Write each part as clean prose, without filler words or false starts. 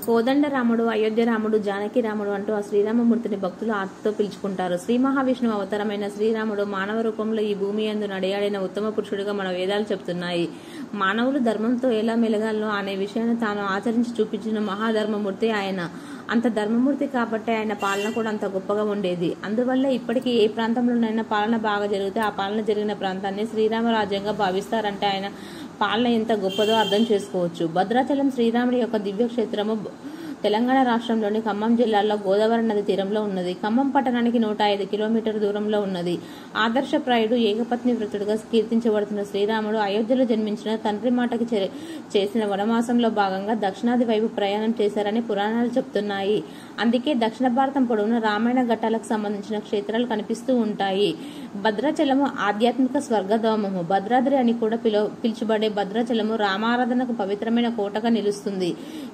కోదండ రాముడు, అయోధ్య రాముడు, జానకి రాముడు అంటూ ఆ శ్రీరామమూర్తిని భక్తులు ఆర్తితో పిలుచుకుంటారు. శ్రీ మహావిష్ణువు అవతారమైన శ్రీరాముడు మానవ రూపంలో ఈ భూమి యందు నడయాడిన ఉత్తమ పురుషుడిగా మన వేదాలు చెబుతున్నాయి. మానవులు ధర్మంతో ఎలా మెలగాలో అనే విషయాన్ని తాను ఆచరించి చూపించిన మహాధర్మమూర్తి ఆయన. అంత ధర్మమూర్తి కాబట్టి ఆయన పాలన కూడా అంత గొప్పగా ఉండేది. అందువల్ల ఇప్పటికీ ఏ ప్రాంతంలోనైనా పాలన బాగా జరిగితే ఆ పాలన జరిగిన ప్రాంతాన్ని శ్రీరామ రాజ్యంగా భావిస్తారంటే ఆయన పాలన ఎంత గొప్పదో అర్థం చేసుకోవచ్చు. భద్రాచలం శ్రీరాముడి యొక్క దివ్యక్షేత్రము తెలంగాణ రాష్ట్రంలోని ఖమ్మం జిల్లాలో గోదావరి నది తీరంలో ఉన్నది. ఖమ్మం పట్టణానికి 105 కిలోమీటర్ల దూరంలో ఉన్నది. ఆదర్శప్రాయుడు, ఏకపత్ని వ్రతుడుగా కీర్తించబడుతున్న శ్రీరాముడు అయోధ్యలో జన్మించిన తండ్రి మాటకి చేసిన వనవాసంలో భాగంగా దక్షిణాది వైపు ప్రయాణం చేశారని పురాణాలు చెప్తున్నాయి. అందుకే దక్షిణ భారతం పొడవున రామాయణ ఘట్టాలకు సంబంధించిన క్షేత్రాలు కనిపిస్తూ ఉంటాయి. భద్రాచలము ఆధ్యాత్మిక స్వర్గధామము. భద్రాద్రి అని కూడా పిలుచబడే భద్రాచలము రామారాధనకు పవిత్రమైన కోటగా నిలుస్తుంది.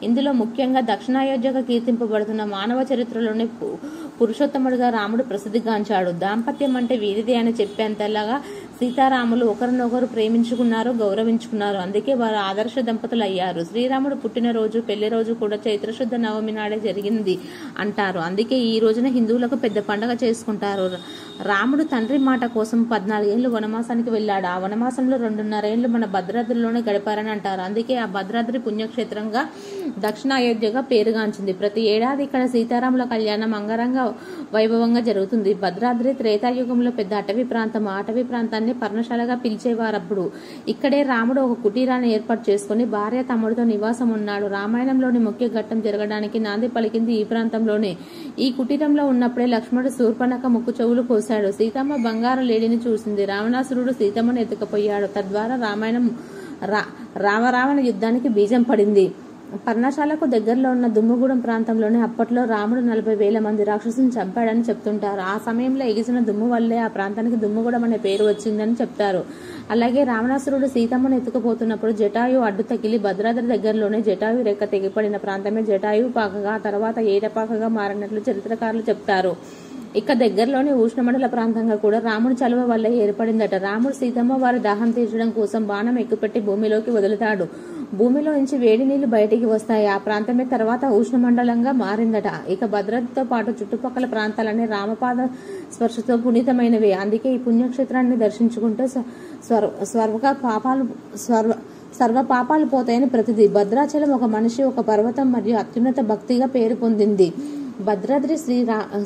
ఇందులో ముఖ్యంగా దక్షిణాయోధ్యగా కీర్తింపబడుతున్న మానవ చరిత్రలోనే పురుషోత్తముడిగా రాముడు ప్రసిద్ధిగాంచాడు. దాంపత్యం అంటే వీరిదే అని చెప్పేంతలాగా సీతారాములు ఒకరినొకరు ప్రేమించుకున్నారు, గౌరవించుకున్నారు. అందుకే వారు ఆదర్శ దంపతులు అయ్యారు. శ్రీరాముడు పుట్టినరోజు, పెళ్లి రోజు కూడా చైత్రశుద్ధ నవమి నాడే జరిగింది అంటారు. అందుకే ఈ రోజున హిందువులకు పెద్ద పండుగ చేసుకుంటారు. రాముడు తండ్రి మాట కోసం 14 ఏళ్లు వనవాసానికి వెళ్ళాడు. ఆ వనవాసంలో 2.5 ఏళ్లు మన భద్రాద్రిలోనే గడిపారని అంటారు. అందుకే ఆ భద్రాద్రి పుణ్యక్షేత్రంగా దక్షిణ అయోధ్యగా పేరుగాంచింది. ప్రతి ఏడాది ఇక్కడ సీతారాముల కళ్యాణం అంగరంగ వైభవంగా జరుగుతుంది. భద్రాద్రి త్రేతాయుగంలో పెద్ద అటవీ ప్రాంతం. ఆ అటవీ ప్రాంతాన్ని పర్ణశాలగా పిలిచేవారప్పుడు. ఇక్కడే రాముడు ఒక కుటీరాన్ని ఏర్పాటు చేసుకుని భార్య తమ్ముడితో నివాసం ఉన్నాడు. రామాయణంలోని ముఖ్య ఘట్టం జరగడానికి నాంది పలికింది ఈ ప్రాంతంలోనే. ఈ కుటీరంలో ఉన్నప్పుడే లక్ష్మణుడు శూర్పణఖ ముక్కు చెవులు కోశాడు. సీతమ్మ బంగారు లేడిని చూసింది. రావణాసురుడు సీతమ్మను ఎత్తుకుపోయాడు. తద్వారా రామాయణం రామరావణ యుద్ధానికి బీజం పడింది. పర్ణశాలకు దగ్గరలో ఉన్న దుమ్ముగూడెం ప్రాంతంలోనే అప్పట్లో రాముడు 40,000 మంది రాక్షసుని చంపాడని చెప్తుంటారు. ఆ సమయంలో ఎగిసిన దుమ్ము వల్లే ఆ ప్రాంతానికి దుమ్ముగూడెం అనే పేరు వచ్చిందని చెప్తారు. అలాగే రావణాసురుడు సీతమ్మను ఎత్తుకుపోతున్నప్పుడు జటాయు అడ్డు తగిలి భద్రాద్రి దగ్గరలోనే జటాయు రెక్క తెగిపడిన ప్రాంతమే జటాయు పాకగా తర్వాత ఏటపాకగా మారినట్లు చరిత్రకారులు చెప్తారు. ఇక దగ్గరలోని ఉష్ణమండల ప్రాంతంగా కూడా రాముడి చలువ వల్ల ఏర్పడిందట. రాముడు సీతమ్మ వారి దాహం తీర్చడం కోసం బాణం ఎక్కుపెట్టి భూమిలోకి వదులుతాడు. భూమిలో నుంచి వేడి నీళ్లు బయటికి వస్తాయి. ఆ ప్రాంతమే తర్వాత ఉష్ణమండలంగా మారిందట. ఇక భద్రాద్రితో పాటు చుట్టుపక్కల ప్రాంతాలన్నీ రామపాద స్పర్శతో పునీతమైనవి. అందుకే ఈ పుణ్యక్షేత్రాన్ని దర్శించుకుంటే సర్వ పాపాలు పోతాయని ప్రతిది. భద్రాచలం ఒక మనిషి, ఒక పర్వతం మరియు అత్యున్నత భక్తిగా పేరు పొందింది. భద్రాద్రి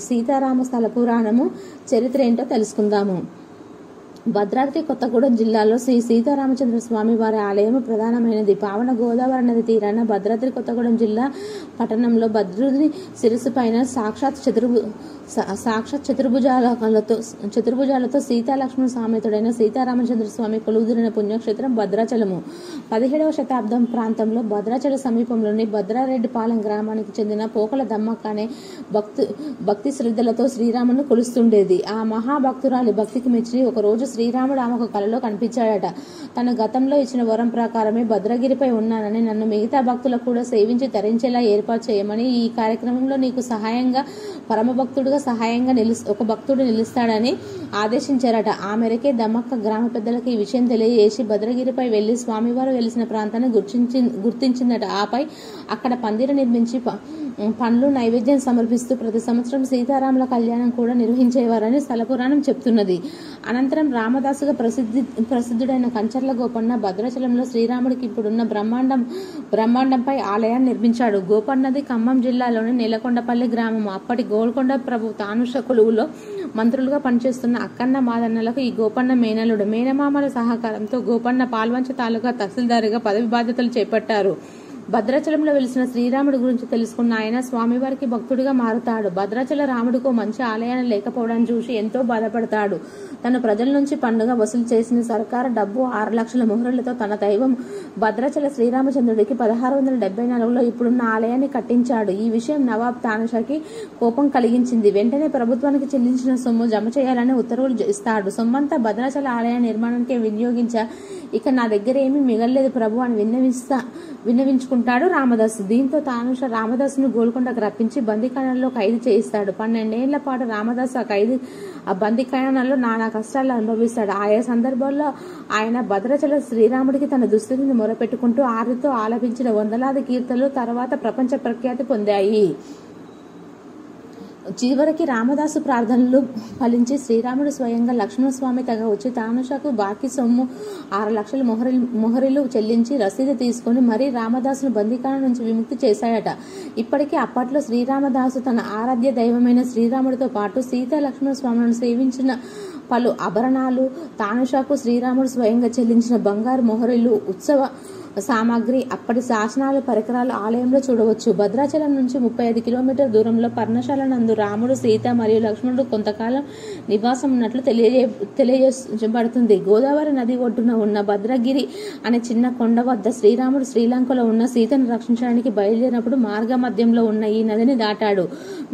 సీతారామ స్థల పురాణము చరిత్ర ఏంటో తెలుసుకుందాము. భద్రాద్రి కొత్తగూడెం జిల్లాలో శ్రీ సీతారామచంద్ర స్వామి వారి ఆలయము ప్రధానమైనది. పావన గోదావరి నది తీరాన భద్రాద్రి కొత్తగూడెం జిల్లా పట్టణంలో భద్రుడి శిరస్సు పైన సాక్షాత్ చతుర్భుజాలతో సీతాలక్ష్మణ సామెతుడైన సీతారామచంద్ర స్వామి కొలువుదీరిన పుణ్యక్షేత్రం భద్రాచలము. 17వ శతాబ్దం ప్రాంతంలో భద్రాచల సమీపంలోని భద్రారెడ్డిపాలెం గ్రామానికి చెందిన పోకల దమ్మక్క అనే భక్తి శ్రద్ధలతో శ్రీరామును కొలుస్తుండేది. ఆ మహాభక్తురాలి భక్తికి మెచ్చి ఒకరోజు శ్రీరాముడు ఆమెకు కలలో కనిపించాడట. తన గతంలో ఇచ్చిన వరం ప్రకారమే భద్రగిరిపై ఉన్నానని, నన్ను మిగతా భక్తులకు కూడా సేవించి తరించేలా ఏర్పాటు చేయమని, ఈ కార్యక్రమంలో నీకు సహాయంగా పరమభక్తుడుగా సహాయంగా ఒక భక్తుడు నిలుస్తాడని ఆదేశించారట. ఆ మేరకే దమ్మక్క గ్రామ పెద్దలకు ఈ విషయం తెలియజేసి భద్రగిరిపై వెళ్లి స్వామివారు వెలిసిన ప్రాంతాన్ని గుర్తించిందట. ఆపై అక్కడ పందిర నిర్మించి పండ్లు నైవేద్యం సమర్పిస్తూ ప్రతి సంవత్సరం సీతారాముల కళ్యాణం కూడా నిర్వహించేవారని స్థల పురాణం చెప్తున్నది. అనంతరం రామదాసుగా ప్రసిద్ధుడైన కంచర్ల గోపన్న భద్రాచలంలో శ్రీరాముడికి ఇప్పుడున్న బ్రహ్మాండంపై ఆలయాన్ని నిర్మించాడు. గోపన్నది ఖమ్మం జిల్లాలోని నేలకొండపల్లి గ్రామం. అప్పటి గోల్కొండ ప్రభు తానుష కొలువులో మంత్రులుగా పనిచేస్తున్న అక్కన్న మాదన్నలకు ఈ గోపన్న మేనలుడు. మేనమామల సహకారంతో గోపన్న పాల్వంచ తాలూకా తహసీల్దారిగా పదవి బాధ్యతలు చేపట్టారు. భద్రాచలంలో వెలిసిన శ్రీరాముడి గురించి తెలుసుకున్న ఆయన స్వామివారికి భక్తుడిగా మారుతాడు. భద్రాచల రాముడికో మంచి ఆలయాన్ని లేకపోవడాన్ని చూసి ఎంతో బాధపడతాడు. తను ప్రజల నుంచి పండుగ వసూలు చేసిన సర్కారు డబ్బు 6 లక్షల మొహరులతో తన దైవం భద్రాచల శ్రీరామచంద్రుడికి 1674లో ఇప్పుడున్న ఆలయాన్ని కట్టించాడు. ఈ విషయం నవాబ్ తానుషాకి కోపం కలిగించింది. వెంటనే ప్రభుత్వానికి చెల్లించిన సొమ్ము జమ చేయాలని ఉత్తర్వులు ఇస్తాడు. సొమ్మంతా భద్రాచల ఆలయ నిర్మాణానికి వినియోగించా. ఇక నా దగ్గర ఏమీ మిగలలేదు ప్రభు అని విన్నవించుకుంటాడు చేసుకుంటాడు రామదాసు. దీంతో తానుష రామదాసును గోల్కొండకు రప్పించి బందీఖానాలో ఖైదు చేయిస్తాడు. 12 ఏళ్ల పాటు రామదాసు ఆ బందీఖానాలో నానా కష్టాలు అనుభవిస్తాడు. ఆయా సందర్భాల్లో ఆయన భద్రాచల శ్రీరాముడికి తన దుస్థితిని మొరపెట్టుకుంటూ ఆరుతో ఆలపించిన వందలాది కీర్తనలు తర్వాత ప్రపంచ ప్రఖ్యాతి పొందాయి. చివరికి రామదాసు ప్రార్థనలు ఫలించి శ్రీరాముడు స్వయంగా లక్ష్మణస్వామి తగ వచ్చి తానుషకు బాకీ సొమ్ము 6 లక్షల మొహరీలు చెల్లించి రసీదు తీసుకుని మరీ రామదాసును బందీఖానా నుంచి విముక్తి చేశాడట. ఇప్పటికీ అప్పట్లో శ్రీరామదాసు తన ఆరాధ్య దైవమైన శ్రీరాముడితో పాటు సీతా లక్ష్మణ స్వాములను సేవించిన పలు ఆభరణాలు, తానుషకు శ్రీరాముడు స్వయంగా చెల్లించిన బంగారు మొహరీలు, ఉత్సవ సామాగ్రి, అప్పటి శాసనాలు, పరికరాలు ఆలయంలో చూడవచ్చు. భద్రాచలం నుంచి 35 కిలోమీటర్ల దూరంలో పర్ణశాల నందు రాముడు, సీత మరియు లక్ష్మణుడు కొంతకాలం నివాసం ఉన్నట్లు తెలియజేయబడుతుంది. గోదావరి నది ఒడ్డున ఉన్న భద్రగిరి అనే చిన్న కొండ వద్ద శ్రీరాముడు శ్రీలంకలో ఉన్న సీతను రక్షించడానికి బయలుదేరినప్పుడు మార్గ మధ్యంలో ఉన్న ఈ నదిని దాటాడు.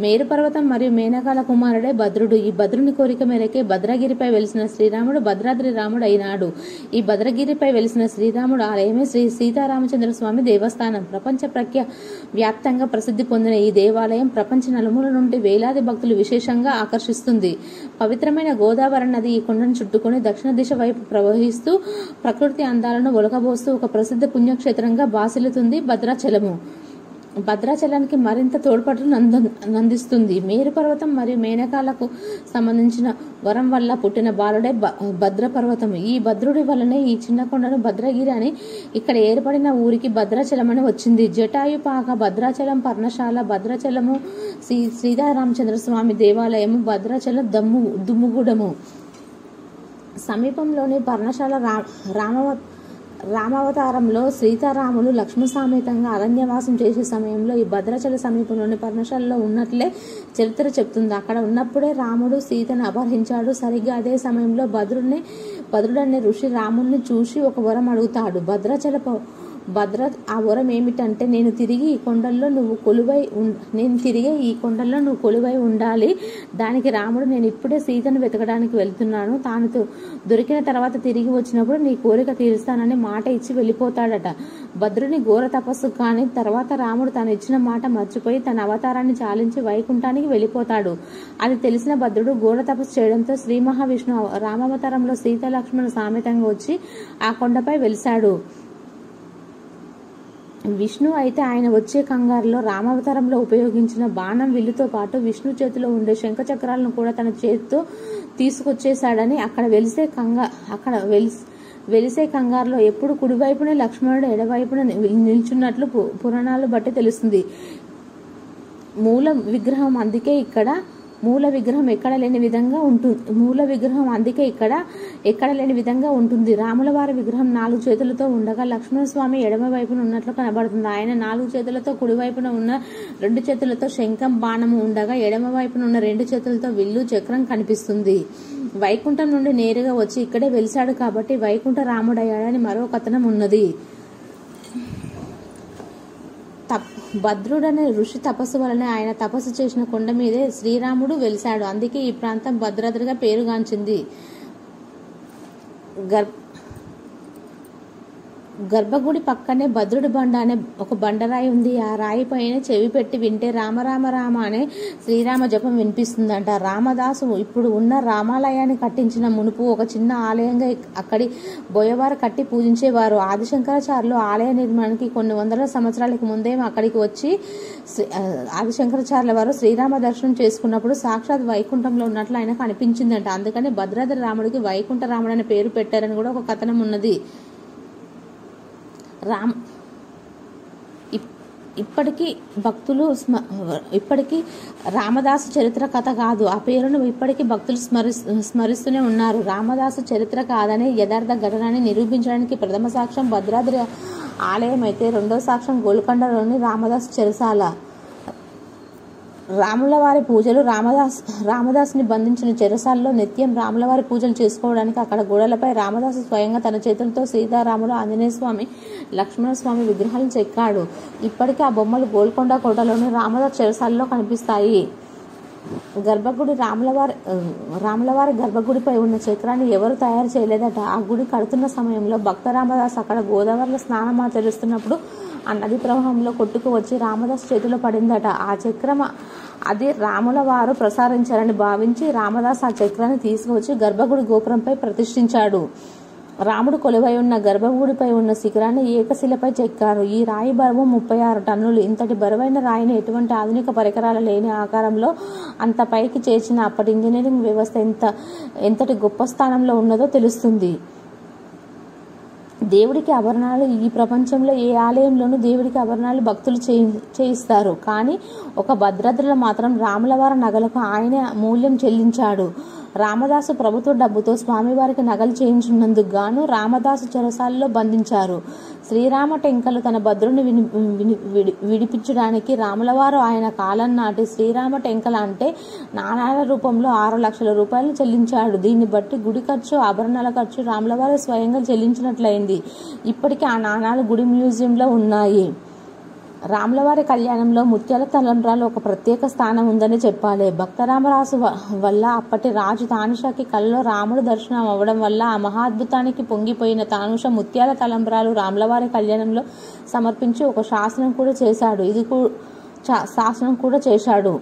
మేరు పర్వతం మరియు మేనకాల కుమారుడే భద్రుడు. ఈ భద్రుని కోరిక మేరకే భద్రగిరిపై వెలిసిన శ్రీరాముడు భద్రాద్రి రాముడు అయినాడు. ఈ భద్రగిరిపై వెలిసిన శ్రీరాముడు ఆలయమే శ్రీ సీతారామచంద్ర స్వామి దేవస్థానం. ప్రపంచ వ్యాప్తంగా ప్రసిద్ధి పొందిన ఈ దేవాలయం ప్రపంచ నలుమూల నుండి వేలాది భక్తులు విశేషంగా ఆకర్షిస్తుంది. పవిత్రమైన గోదావరి నది ఈ కొండను చుట్టుకొని దక్షిణ దిశ వైపు ప్రవహిస్తూ ప్రకృతి అందాలను ఒలకబోస్తూ ఒక ప్రసిద్ధ పుణ్యక్షేత్రంగా బాసిల్లుతుంది భద్రాచలము. భద్రాచలానికి మరింత తోడ్పాటును అందిస్తుంది. మేరు పర్వతం మరియు మేనకాలకు సంబంధించిన వరం వల్ల పుట్టిన బాలుడే భద్ర పర్వతం. ఈ భద్రుడి వల్లనే ఈ చిన్న కొండను భద్రగిరి అని, ఇక్కడ ఏర్పడిన ఊరికి భద్రాచలం అని వచ్చింది. జటాయుపాక, భద్రాచలం పర్ణశాల, భద్రాచలము సీతారామచంద్ర స్వామి దేవాలయము, భద్రాచలం దుమ్ముగూడము సమీపంలోని పర్ణశాల రామావతారంలో సీతారాములు లక్ష్మణ సమేతంగా అరణ్యవాసం చేసే సమయంలో ఈ భద్రాచల సమీపంలోని పర్ణశాలలో ఉన్నట్లే చరిత్ర చెప్తుంది. అక్కడ ఉన్నప్పుడే రాముడు సీతను అపహరించాడు. సరిగ్గా అదే సమయంలో భద్రుడనే ఋషి రాముడిని చూసి ఒక వరం అడుగుతాడు. ఆ వరం ఏమిటంటే, నేను తిరిగి ఈ కొండల్లో నువ్వు కొలువై ఉండాలి. దానికి రాముడు, నేను ఇప్పుడే సీతను వెతకడానికి వెళ్తున్నాను. తాను దొరికిన తర్వాత తిరిగి వచ్చినప్పుడు నీ కోరిక తీరుస్తానని మాట ఇచ్చి వెళ్ళిపోతాడట. భద్రుని ఘోర తపస్సు కానీ తర్వాత రాముడు తను ఇచ్చిన మాట మర్చిపోయి తన అవతారాన్ని చాలించి వైకుంఠానికి వెళ్ళిపోతాడు. అది తెలిసిన భద్రుడు ఘోర తపస్సు చేయడంతో శ్రీ మహావిష్ణువు రామావతారంలో సీతా లక్ష్మణ సామేతంగా వచ్చి ఆ కొండపై వెలిశాడు. విష్ణు అయితే ఆయన వచ్చే కంగారులో రామావతారంలో ఉపయోగించిన బాణం విల్లుతో పాటు విష్ణు చేతిలో ఉండే శంఖచక్రాలను కూడా తన చేతితో తీసుకొచ్చేశాడని వెలిసే కంగారులో ఎప్పుడు కుడివైపునే లక్ష్మణుడు ఎడవైపున నిల్చున్నట్లు పురాణాలు బట్టి తెలుస్తుంది. మూల విగ్రహం ఎక్కడ లేని విధంగా ఉంటుంది. రాముల వారి విగ్రహం 4 చేతులతో ఉండగా లక్ష్మణస్వామి ఎడమ వైపున ఉన్నట్లు కనబడుతుంది. ఆయన 4 చేతులతో కుడివైపున ఉన్న 2 చేతులతో శంఖం, బాణము ఉండగా ఎడమ వైపున ఉన్న 2 చేతులతో విల్లు, చక్రం కనిపిస్తుంది. వైకుంఠం నుండి నేరుగా వచ్చి ఇక్కడే వెలిశాడు కాబట్టి వైకుంఠ రాముడయ్యాడని మరో కథనం ఉన్నది. భద్రుడనే ఋషి తపస్సు వలన ఆయన తపస్సు చేసిన కొండ మీదే శ్రీరాముడు వెలిశాడు. అందుకే ఈ ప్రాంతం భద్రాద్రిగా పేరుగాంచింది. గర్భగుడి పక్కనే భద్రుడి బండ అనే ఒక బండరాయి ఉంది. ఆ రాయి పైన చెవి పెట్టి వింటే రామ రామ రామ అనే శ్రీరామ జపం వినిపిస్తుందంట. రామదాసు ఇప్పుడు ఉన్న రామాలయాన్ని కట్టించిన మునుపు ఒక చిన్న ఆలయంగా అక్కడి బోయవారు కట్టి పూజించేవారు. ఆదిశంకరాచార్యులు ఆలయ నిర్మాణానికి కొన్ని వందల సంవత్సరాలకు ముందే అక్కడికి వచ్చి ఆదిశంకరాచార్యుల వారు శ్రీరామ దర్శనం చేసుకున్నప్పుడు సాక్షాత్ వైకుంఠంలో ఉన్నట్లు ఆయనకు అనిపించిందంట. అందుకని భద్రాద్రి రాముడికి వైకుంఠ రాముడు అనే పేరు పెట్టారని కూడా ఒక కథనం ఉన్నది. ఇప్పటికీ రామదాసు చరిత్ర కథ కాదు, ఆ పేరును ఇప్పటికీ భక్తులు స్మరిస్తూనే ఉన్నారు. రామదాసు చరిత్ర కాదనే యథార్థ ఘటనని నిరూపించడానికి ప్రథమ సాక్ష్యం భద్రాద్రి ఆలయం అయితే రెండో సాక్ష్యం గోల్కొండలోని రామదాసు చెరసాల. రాములవారి పూజలు రామదాసుని బంధించిన చెరసాలలో నిత్యం రాములవారి పూజలు చేసుకోవడానికి అక్కడ గోడలపై రామదాసు స్వయంగా తన చేతులతో సీతారాములు, ఆంజనేయ స్వామి, లక్ష్మణస్వామి విగ్రహాలను చెక్కాడు. ఇప్పటికీ ఆ బొమ్మలు గోల్కొండ కోటలోని రామదాసు చెరసాలలో కనిపిస్తాయి. గర్భగుడి రాములవారి గర్భగుడిపై ఉన్న చక్రాన్ని ఎవరు తయారు చేయలేదట. ఆ గుడి కడుతున్న సమయంలో భక్త రామదాస్ అక్కడ గోదావరిలో స్నానం ఆచరిస్తున్నప్పుడు ఆ నది ప్రవాహంలో కొట్టుకు వచ్చి రామదాస్ చేతిలో పడిందట. ఆ చక్రం అది రాముల వారు ప్రసారించారని భావించి రామదాస్ ఆ చక్రాన్ని తీసుకువచ్చి గర్భగుడి గోపురంపై ప్రతిష్ఠించాడు. రాముడు కొలువై ఉన్న గర్భగుడిపై ఉన్న శిఖరాన్ని ఏకశిలపై చెక్కారు. ఈ రాయి బరువు 36 టన్నులు. ఇంతటి బరువైన రాయిని ఎటువంటి ఆధునిక పరికరాలు లేని ఆకారంలో అంత పైకి చేర్చిన అప్పటి ఇంజనీరింగ్ వ్యవస్థ ఎంతటి గొప్ప స్థానంలో ఉన్నదో తెలుస్తుంది. దేవుడికి ఆభరణాలు ఈ ప్రపంచంలో ఏ ఆలయంలోనూ దేవుడికి ఆభరణాలు భక్తులు చేయిస్తారు. కానీ ఒక భద్రాద్రిలో మాత్రం రాములవారి నగలకు ఆయనే మూల్యం చెల్లించాడు. రామదాసు ప్రభుత్వ డబ్బుతో స్వామివారికి నగలు చేయించినందుకు గాను రామదాసు చెరసాలలో బంధించారు. శ్రీరామ టెంకలు తన భద్రుని విడిపించడానికి రాములవారు ఆయన కాలం నాటి శ్రీరామ టెంకల అంటే నాణాల రూపంలో 6 లక్షల రూపాయలు చెల్లించాడు. దీన్ని బట్టి గుడి ఖర్చు, ఆభరణాల ఖర్చు రాములవారు స్వయంగా చెల్లించినట్లయింది. ఇప్పటికీ ఆ నాణాలు గుడి మ్యూజియంలో ఉన్నాయి. రాములవారి కళ్యాణంలో ముత్యాల తలంబ్రాలు ఒక ప్రత్యేక స్థానం ఉందని చెప్పాలి. భక్తరామరాసు వల్ల అప్పటి రాజు తానుషకి కలలో రాముడు దర్శనం అవ్వడం వల్ల ఆ మహాద్భుతానికి పొంగిపోయిన తానుష ముత్యాల తలంబ్రాలు రాములవారి కళ్యాణంలో సమర్పించి ఒక శాసనం కూడా చేశాడు.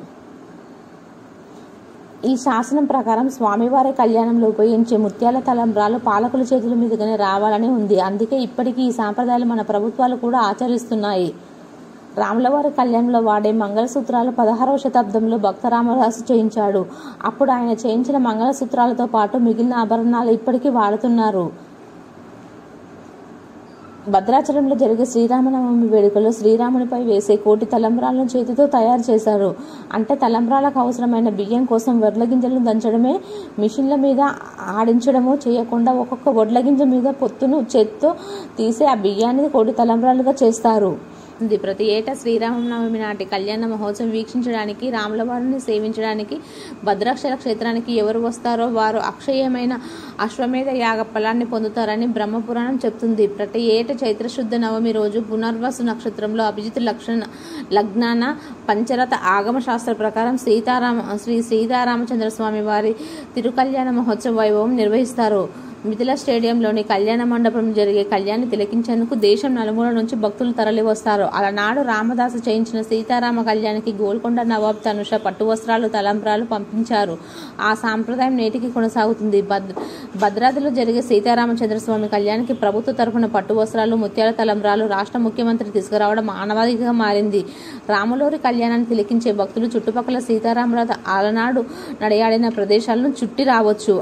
ఈ శాసనం ప్రకారం స్వామివారి కళ్యాణంలో ఉపయోగించే ముత్యాల తలంబ్రాలు పాలకుల చేతుల మీదుగానే రావాలని ఉంది. అందుకే ఇప్పటికీ ఈ సాంప్రదాయాలు మన ప్రభుత్వాలు కూడా ఆచరిస్తున్నాయి. రాములవారి కళ్యాణంలో వాడే మంగళసూత్రాలు 16వ శతాబ్దంలో భక్త రామదాసు చేయించాడు. అప్పుడు ఆయన చేయించిన మంగళసూత్రాలతో పాటు మిగిలిన ఆభరణాలు ఇప్పటికీ వాడుతున్నారు. భద్రాచలంలో జరిగే శ్రీరామనవమి వేడుకలో శ్రీరామునిపై వేసే 1 కోటి తలంబ్రాలను చేతితో తయారు చేశారు. అంటే తలంబ్రాలకు అవసరమైన బియ్యం కోసం వడ్ల గింజలను దంచడమే, మిషన్ల మీద ఆడించడమో చేయకుండా ఒక్కొక్క వడ్ల గింజ మీద పొత్తును చేతితో తీసి ఆ బియ్యాన్ని 1 కోటి తలంబ్రాలుగా చేస్తారు. ప్రతి ఏటా శ్రీరామనవమి నాటి కళ్యాణ మహోత్సవం వీక్షించడానికి, రాములవారిని సేవించడానికి భద్రాచల క్షేత్రానికి ఎవరు వస్తారో వారు అక్షయమైన అశ్వమేధ యాగ ఫలాన్ని పొందుతారని బ్రహ్మపురాణం చెప్తుంది. ప్రతి ఏటా చైత్రశుద్ధ నవమి రోజు పునర్వసు నక్షత్రంలో అభిజిత్ లగ్నాన పంచరథ ఆగమ శాస్త్ర ప్రకారం శ్రీ సీతారామచంద్ర స్వామి వారి తిరుకళ్యాణ మహోత్సవ వైభవం నిర్వహిస్తారు. మిథిలా స్టేడియంలోని కళ్యాణ మండపం జరిగే కళ్యాణాన్ని తిలకించేందుకు దేశం నలుమూల నుంచి భక్తులు తరలి వస్తారు. అలనాడు రామదాసు చేయించిన సీతారామ కళ్యాణానికి గోల్కొండ నవాబ్ తనుష పట్టు వస్త్రాలు, తలంబ్రాలు పంపించారు. ఆ సాంప్రదాయం నేటికి కొనసాగుతుంది. భద్రాద్రిలో జరిగే సీతారామచంద్రస్వామి కళ్యాణానికి ప్రభుత్వ తరఫున పట్టు వస్త్రాలు, ముత్యాల తలంబ్రాలు రాష్ట్ర ముఖ్యమంత్రి తీసుకురావడం ఆనవాయితీగా మారింది. రాములవారి కళ్యాణాన్ని తిలకించే భక్తులు చుట్టుపక్కల సీతారామరాజు అలనాడు నడయాడిన ప్రదేశాలను చుట్టి రావచ్చు.